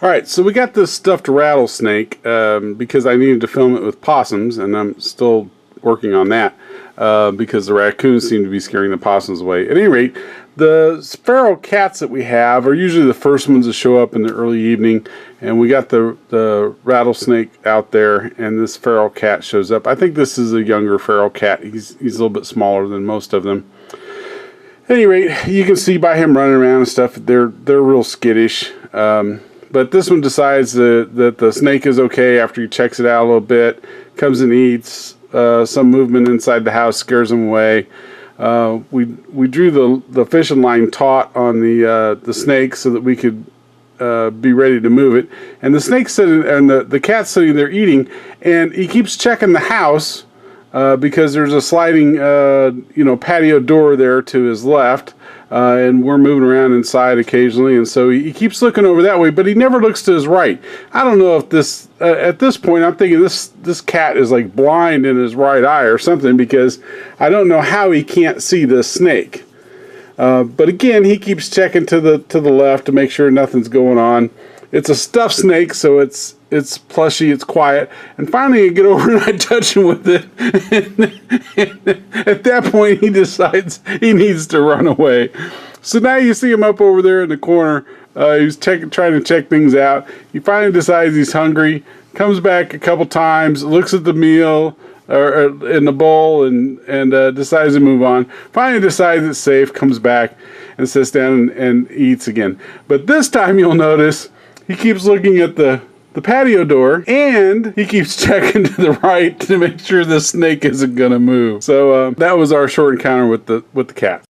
Alright, so we got this stuffed rattlesnake because I needed to film it with possums, and I'm still working on that because the raccoons seem to be scaring the possums away. At any rate, the feral cats that we have are usually the first ones to show up in the early evening, and we got the rattlesnake out there, and this feral cat shows up. I think this is a younger feral cat. He's a little bit smaller than most of them. At any rate, you can see by him running around and stuff, they're real skittish. But this one decides that the snake is okay after he checks it out a little bit, comes and eats. Some movement inside the house scares him away. We drew the fishing line taut on the snake so that we could be ready to move it. And the snake's sitting, and the cat's sitting there eating, and he keeps checking the house because there's a sliding patio door there to his left. And we're moving around inside occasionally, and so he keeps looking over that way, but he never looks to his right. I don't know if this, at this point, I'm thinking this cat is like blind in his right eye or something, because I don't know how he can't see this snake. But again, he keeps checking to the left to make sure nothing's going on. It's a stuffed snake, so it's plushy, it's quiet. And finally, I get over and I touch him with it. And at that point, he decides he needs to run away. So now you see him up over there in the corner. He's trying to check things out. He finally decides he's hungry. Comes back a couple times, looks at the meal or in the bowl, and decides to move on. Finally decides it's safe. Comes back and sits down and eats again. But this time, you'll notice he keeps looking at the patio door, and he keeps checking to the right to make sure the snake isn't gonna move. So that was our short encounter with the cat.